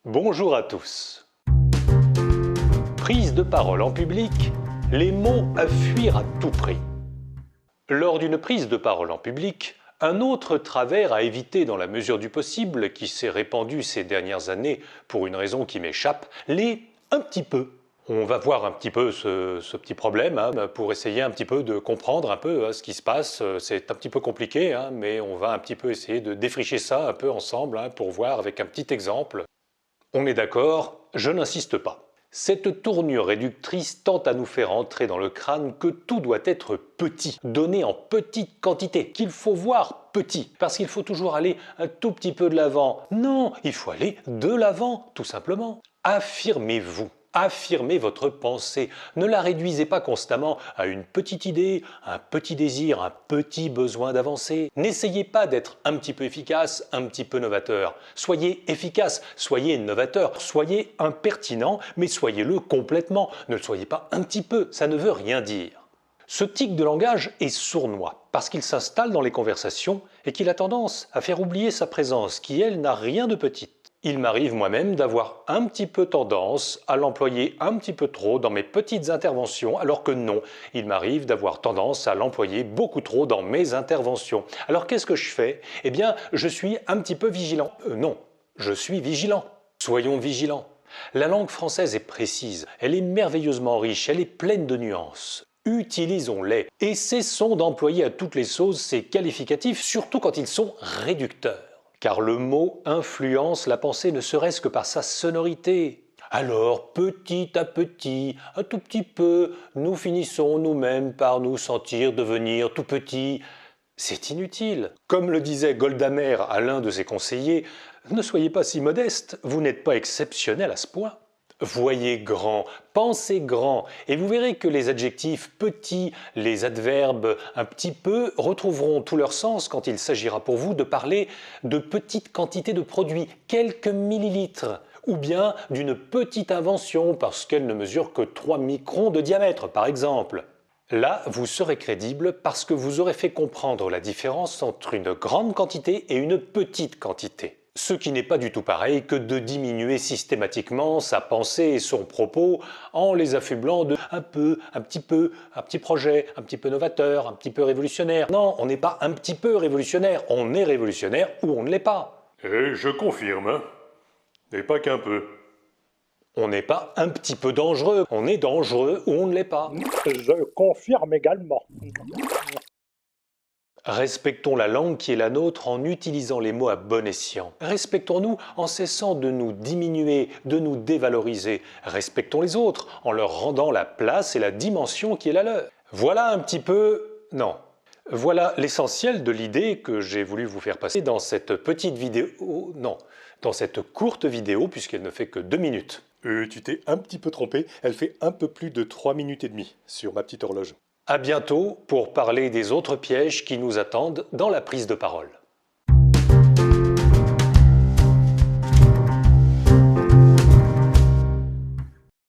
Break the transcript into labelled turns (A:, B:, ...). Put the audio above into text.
A: Bonjour à tous. Prise de parole en public, les mots à fuir à tout prix. Lors d'une prise de parole en public, un autre travers à éviter dans la mesure du possible, qui s'est répandu ces dernières années pour une raison qui m'échappe, l'est un petit peu. On va voir un petit peu ce petit problème pour essayer un petit peu de comprendre un peu ce qui se passe. C'est un petit peu compliqué, mais on va un petit peu essayer de défricher ça un peu ensemble pour voir avec un petit exemple. On est d'accord, je n'insiste pas. Cette tournure réductrice tend à nous faire entrer dans le crâne que tout doit être petit, donné en petite quantité, qu'il faut voir petit, parce qu'il faut toujours aller un tout petit peu de l'avant. Non, il faut aller de l'avant, tout simplement. Affirmez-vous. Affirmez votre pensée. Ne la réduisez pas constamment à une petite idée, un petit désir, un petit besoin d'avancer. N'essayez pas d'être un petit peu efficace, un petit peu novateur. Soyez efficace, soyez novateur, soyez impertinent, mais soyez-le complètement. Ne le soyez pas un petit peu, ça ne veut rien dire. Ce tic de langage est sournois parce qu'il s'installe dans les conversations et qu'il a tendance à faire oublier sa présence qui, elle, n'a rien de petite. Il m'arrive moi-même d'avoir un petit peu tendance à l'employer un petit peu trop dans mes petites interventions, alors que non, il m'arrive d'avoir tendance à l'employer beaucoup trop dans mes interventions. Alors qu'est-ce que je fais? Eh bien, je suis un petit peu vigilant. Non, je suis vigilant. Soyons vigilants. La langue française est précise, elle est merveilleusement riche, elle est pleine de nuances. Utilisons-les et cessons d'employer à toutes les sauces ces qualificatifs, surtout quand ils sont réducteurs. Car le mot influence la pensée ne serait-ce que par sa sonorité. Alors, petit à petit, un tout petit peu, nous finissons nous-mêmes par nous sentir devenir tout petits. C'est inutile. Comme le disait Golda Meir à l'un de ses conseillers, ne soyez pas si modeste, vous n'êtes pas exceptionnel à ce point. Voyez grand, pensez grand, et vous verrez que les adjectifs petits, les adverbes un petit peu retrouveront tout leur sens quand il s'agira pour vous de parler de petites quantités de produits, quelques millilitres, ou bien d'une petite invention parce qu'elle ne mesure que 3 microns de diamètre par exemple. Là, vous serez crédible parce que vous aurez fait comprendre la différence entre une grande quantité et une petite quantité. Ce qui n'est pas du tout pareil que de diminuer systématiquement sa pensée et son propos en les affublant de un peu, un petit projet, un petit peu novateur, un petit peu révolutionnaire. Non, on n'est pas un petit peu révolutionnaire, on est révolutionnaire ou on ne l'est pas.
B: Et je confirme, et pas qu'un peu.
A: On n'est pas un petit peu dangereux, on est dangereux ou on ne l'est pas.
C: Je confirme également.
A: Respectons la langue qui est la nôtre en utilisant les mots à bon escient. Respectons-nous en cessant de nous diminuer, de nous dévaloriser. Respectons les autres en leur rendant la place et la dimension qui est la leur. Voilà un petit peu... non. Voilà l'essentiel de l'idée que j'ai voulu vous faire passer dans cette petite vidéo... non, dans cette courte vidéo puisqu'elle ne fait que 2 minutes.
B: Tu t'es un petit peu trompé, elle fait un peu plus de 3 minutes et demie sur ma petite horloge.
A: À bientôt pour parler des autres pièges qui nous attendent dans la prise de parole.